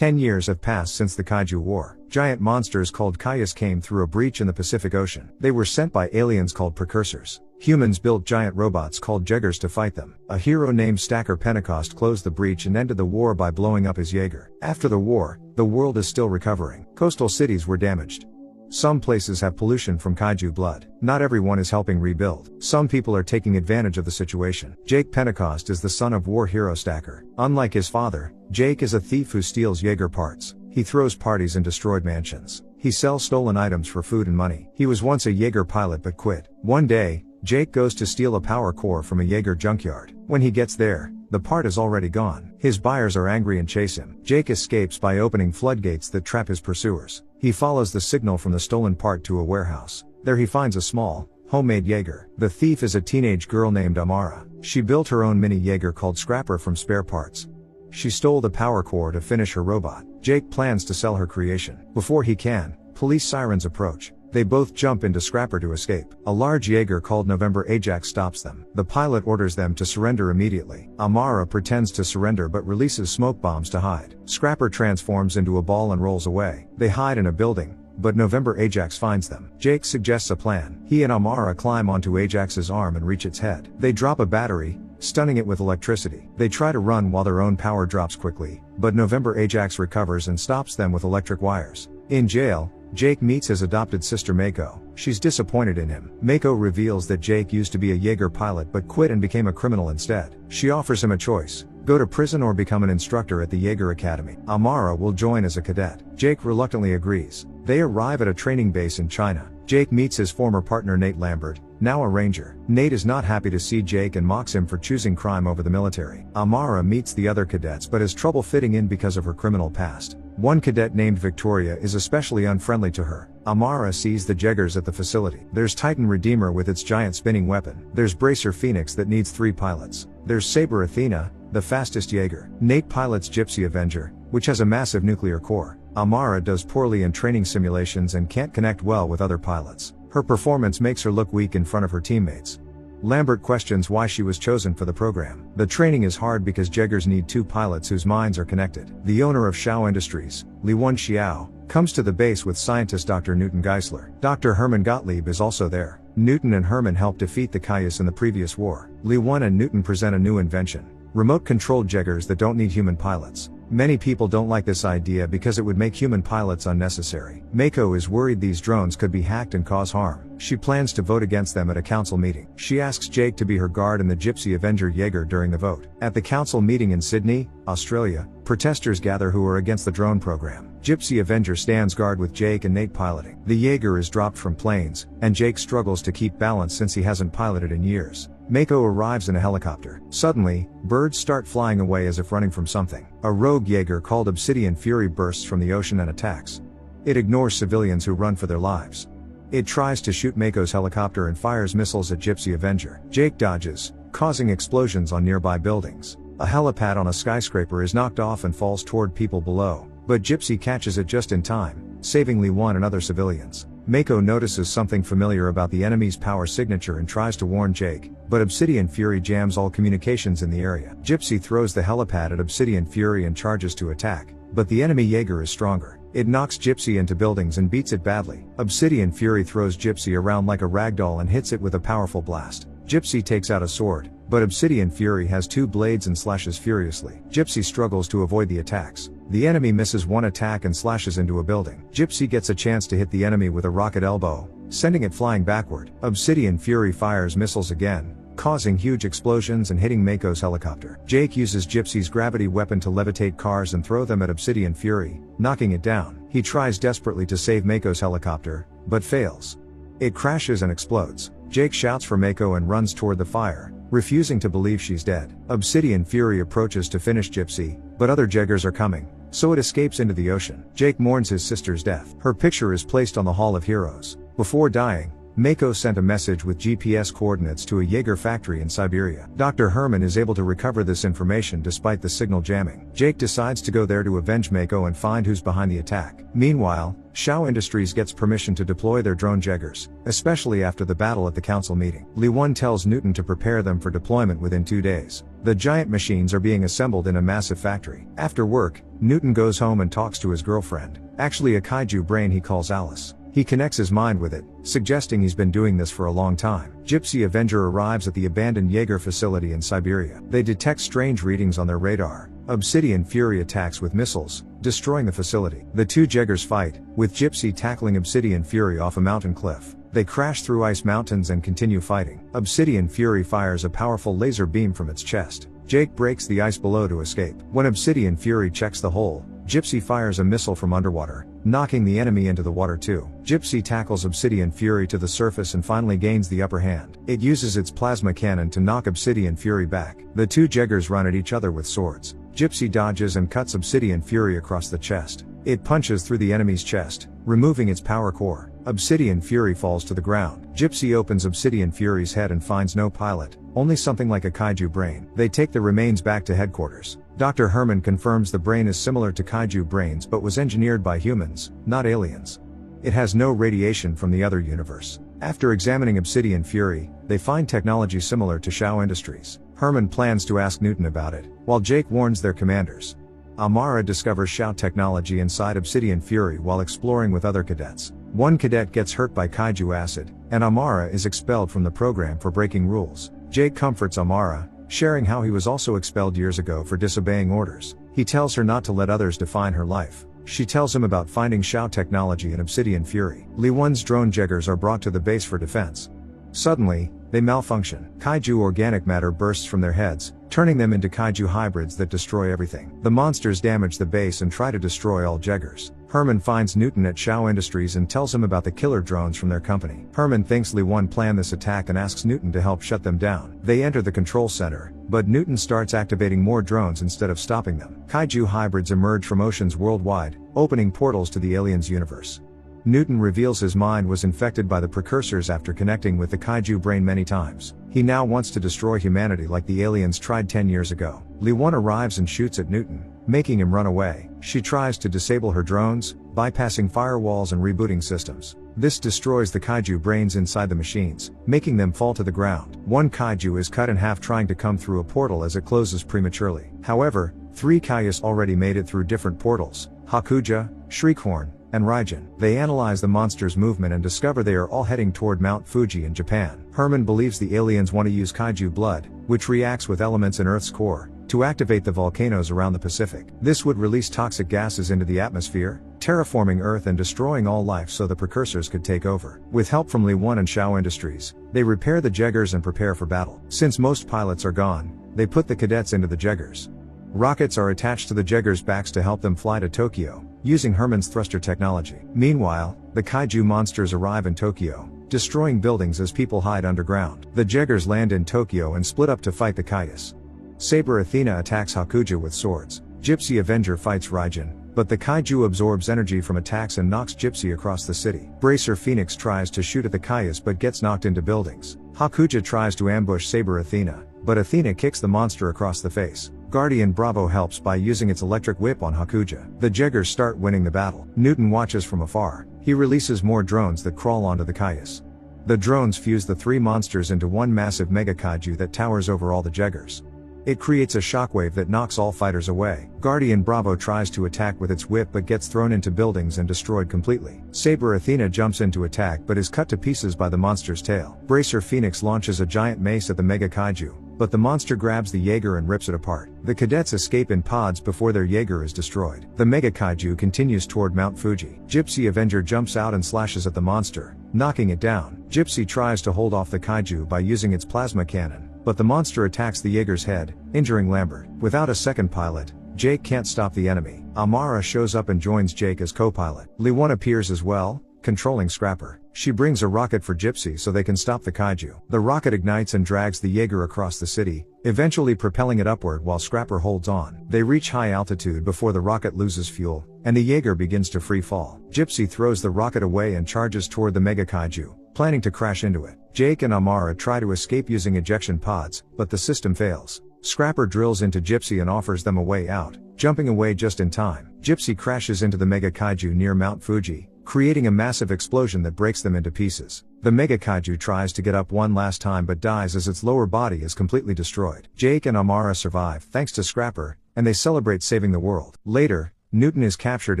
10 years have passed since the Kaiju War. Giant monsters called Kaijus came through a breach in the Pacific Ocean. They were sent by aliens called Precursors. Humans built giant robots called Jaegers to fight them. A hero named Stacker Pentecost closed the breach and ended the war by blowing up his Jaeger. After the war, the world is still recovering. Coastal cities were damaged. Some places have pollution from Kaiju blood. Not everyone is helping rebuild. Some people are taking advantage of the situation. Jake Pentecost is the son of war hero Stacker. Unlike his father, Jake is a thief who steals Jaeger parts. He throws parties in destroyed mansions. He sells stolen items for food and money. He was once a Jaeger pilot but quit. One day, Jake goes to steal a power core from a Jaeger junkyard. When he gets there, the part is already gone. His buyers are angry and chase him. Jake escapes by opening floodgates that trap his pursuers. He follows the signal from the stolen part to a warehouse. There he finds a small, homemade Jaeger. The thief is a teenage girl named Amara. She built her own mini Jaeger called Scrapper from spare parts. She stole the power core to finish her robot. Jake plans to sell her creation. Before he can, police sirens approach. They both jump into Scrapper to escape. A large Jaeger called November Ajax stops them. The pilot orders them to surrender immediately. Amara pretends to surrender but releases smoke bombs to hide. Scrapper transforms into a ball and rolls away. They hide in a building, but November Ajax finds them. Jake suggests a plan. He and Amara climb onto Ajax's arm and reach its head. They drop a battery, stunning it with electricity. They try to run while their own power drops quickly, but November Ajax recovers and stops them with electric wires. In jail, Jake meets his adopted sister Mako. She's disappointed in him. Mako reveals that Jake used to be a Jaeger pilot but quit and became a criminal instead. She offers him a choice: go to prison or become an instructor at the Jaeger Academy. Amara will join as a cadet. Jake reluctantly agrees. They arrive at a training base in China. Jake meets his former partner Nate Lambert, now a ranger. Nate is not happy to see Jake and mocks him for choosing crime over the military. Amara meets the other cadets but has trouble fitting in because of her criminal past. One cadet named Victoria is especially unfriendly to her. Amara sees the Jaegers at the facility. There's Titan Redeemer with its giant spinning weapon. There's Bracer Phoenix that needs 3 pilots. There's Saber Athena, the fastest Jaeger. Nate pilots Gypsy Avenger, which has a massive nuclear core. Amara does poorly in training simulations and can't connect well with other pilots. Her performance makes her look weak in front of her teammates. Lambert questions why she was chosen for the program. The training is hard because Jaegers need 2 pilots whose minds are connected. The owner of Xiao Industries, Li-Wan Xiao, comes to the base with scientist Dr. Newton Geisler. Dr. Herman Gottlieb is also there. Newton and Herman helped defeat the Kaijus in the previous war. Li-Wan and Newton present a new invention: remote-controlled Jaegers that don't need human pilots. Many people don't like this idea because it would make human pilots unnecessary. Mako is worried these drones could be hacked and cause harm. She plans to vote against them at a council meeting. She asks Jake to be her guard in the Gypsy Avenger Jaeger during the vote. At the council meeting in Sydney, Australia, protesters gather who are against the drone program. Gypsy Avenger stands guard with Jake and Nate piloting. The Jaeger is dropped from planes, and Jake struggles to keep balance since he hasn't piloted in years. Mako arrives in a helicopter. Suddenly, birds start flying away as if running from something. A rogue Jaeger called Obsidian Fury bursts from the ocean and attacks. It ignores civilians who run for their lives. It tries to shoot Mako's helicopter and fires missiles at Gypsy Avenger. Jake dodges, causing explosions on nearby buildings. A helipad on a skyscraper is knocked off and falls toward people below, but Gypsy catches it just in time, saving Li-Wan and other civilians. Mako notices something familiar about the enemy's power signature and tries to warn Jake, but Obsidian Fury jams all communications in the area. Gypsy throws the helipad at Obsidian Fury and charges to attack, but the enemy Jaeger is stronger. It knocks Gypsy into buildings and beats it badly. Obsidian Fury throws Gypsy around like a ragdoll and hits it with a powerful blast. Gypsy takes out a sword, but Obsidian Fury has 2 blades and slashes furiously. Gypsy struggles to avoid the attacks. The enemy misses one attack and slashes into a building. Gypsy gets a chance to hit the enemy with a rocket elbow, sending it flying backward. Obsidian Fury fires missiles again, causing huge explosions and hitting Mako's helicopter. Jake uses Gypsy's gravity weapon to levitate cars and throw them at Obsidian Fury, knocking it down. He tries desperately to save Mako's helicopter, but fails. It crashes and explodes. Jake shouts for Mako and runs toward the fire, refusing to believe she's dead. Obsidian Fury approaches to finish Gypsy, but other Jaegers are coming, so it escapes into the ocean. Jake mourns his sister's death. Her picture is placed on the Hall of Heroes. Before dying, Mako sent a message with GPS coordinates to a Jaeger factory in Siberia. Dr. Herman is able to recover this information despite the signal jamming. Jake decides to go there to avenge Mako and find who's behind the attack. Meanwhile, Shao Industries gets permission to deploy their drone Jaegers, especially after the battle at the council meeting. Li Wen tells Newton to prepare them for deployment within 2 days. The giant machines are being assembled in a massive factory. After work, Newton goes home and talks to his girlfriend, actually a kaiju brain he calls Alice. He connects his mind with it, suggesting he's been doing this for a long time. Gypsy Avenger arrives at the abandoned Jaeger facility in Siberia. They detect strange readings on their radar. Obsidian Fury attacks with missiles, destroying the facility. The two Jaegers fight, with Gypsy tackling Obsidian Fury off a mountain cliff. They crash through ice mountains and continue fighting. Obsidian Fury fires a powerful laser beam from its chest. Jake breaks the ice below to escape. When Obsidian Fury checks the hole, Gypsy fires a missile from underwater, knocking the enemy into the water too. Gypsy tackles Obsidian Fury to the surface and finally gains the upper hand. It uses its plasma cannon to knock Obsidian Fury back. The two Jaegers run at each other with swords. Gypsy dodges and cuts Obsidian Fury across the chest. It punches through the enemy's chest, removing its power core. Obsidian Fury falls to the ground. Gypsy opens Obsidian Fury's head and finds no pilot, only something like a kaiju brain. They take the remains back to headquarters. Dr. Herman confirms the brain is similar to kaiju brains but was engineered by humans, not aliens. It has no radiation from the other universe. After examining Obsidian Fury, they find technology similar to Shao Industries. Herman plans to ask Newton about it, while Jake warns their commanders. Amara discovers Shao technology inside Obsidian Fury while exploring with other cadets. One cadet gets hurt by kaiju acid, and Amara is expelled from the program for breaking rules. Jake comforts Amara, sharing how he was also expelled years ago for disobeying orders. He tells her not to let others define her life. She tells him about finding Shao technology in Obsidian Fury. Li Wen's drone Jaegers are brought to the base for defense. Suddenly, they malfunction. Kaiju organic matter bursts from their heads, turning them into kaiju hybrids that destroy everything. The monsters damage the base and try to destroy all Jaegers. Herman finds Newton at Shao Industries and tells him about the killer drones from their company. Herman thinks Li Wen planned this attack and asks Newton to help shut them down. They enter the control center, but Newton starts activating more drones instead of stopping them. Kaiju hybrids emerge from oceans worldwide, opening portals to the aliens' universe. Newton reveals his mind was infected by the precursors after connecting with the kaiju brain many times. He now wants to destroy humanity like the aliens tried 10 years ago. Li Wen arrives and shoots at Newton, making him run away. She tries to disable her drones, bypassing firewalls and rebooting systems. This destroys the kaiju brains inside the machines, making them fall to the ground. One kaiju is cut in half trying to come through a portal as it closes prematurely. However, 3 kaijus already made it through different portals: Hakuja, Shriekhorn, and Raijin. They analyze the monster's movement and discover they are all heading toward Mount Fuji in Japan. Herman believes the aliens want to use kaiju blood, which reacts with elements in Earth's core, to activate the volcanoes around the Pacific. This would release toxic gases into the atmosphere, terraforming Earth and destroying all life so the precursors could take over. With help from Li Wen and Shao Industries, they repair the Jaegers and prepare for battle. Since most pilots are gone, they put the cadets into the Jaegers. Rockets are attached to the Jaegers' backs to help them fly to Tokyo, using Herman's thruster technology. Meanwhile, the kaiju monsters arrive in Tokyo, destroying buildings as people hide underground. The Jaegers land in Tokyo and split up to fight the kaijus. Saber Athena attacks Hakuja with swords. Gypsy Avenger fights Raijin, but the kaiju absorbs energy from attacks and knocks Gypsy across the city. Bracer Phoenix tries to shoot at the kaijus but gets knocked into buildings. Hakuja tries to ambush Saber Athena, but Athena kicks the monster across the face. Guardian Bravo helps by using its electric whip on Hakuja. The Jaegers start winning the battle. Newton watches from afar. He releases more drones that crawl onto the kaijus. The drones fuse the 3 monsters into one massive mega kaiju that towers over all the Jaegers. It creates a shockwave that knocks all fighters away. Guardian Bravo tries to attack with its whip but gets thrown into buildings and destroyed completely. Saber Athena jumps in to attack but is cut to pieces by the monster's tail. Bracer Phoenix launches a giant mace at the mega kaiju, but the monster grabs the Jaeger and rips it apart. The cadets escape in pods before their Jaeger is destroyed. The mega kaiju continues toward Mount Fuji. Gypsy Avenger jumps out and slashes at the monster, knocking it down. Gypsy tries to hold off the kaiju by using its plasma cannon, but the monster attacks the Jaeger's head, injuring Lambert. Without a second pilot, Jake can't stop the enemy. Amara shows up and joins Jake as co-pilot. Li Wen appears as well, controlling Scrapper. She brings a rocket for Gypsy so they can stop the kaiju. The rocket ignites and drags the Jaeger across the city, eventually propelling it upward while Scrapper holds on. They reach high altitude before the rocket loses fuel, and the Jaeger begins to free fall. Gypsy throws the rocket away and charges toward the mega kaiju, planning to crash into it. Jake and Amara try to escape using ejection pods, but the system fails. Scrapper drills into Gypsy and offers them a way out, jumping away just in time. Gypsy crashes into the Mega Kaiju near Mount Fuji, creating a massive explosion that breaks them into pieces. The Mega Kaiju tries to get up one last time but dies as its lower body is completely destroyed. Jake and Amara survive thanks to Scrapper, and they celebrate saving the world. Later, Newton is captured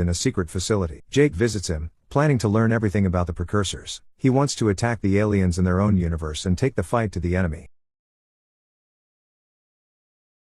in a secret facility. Jake visits him, planning to learn everything about the precursors. He wants to attack the aliens in their own universe and take the fight to the enemy.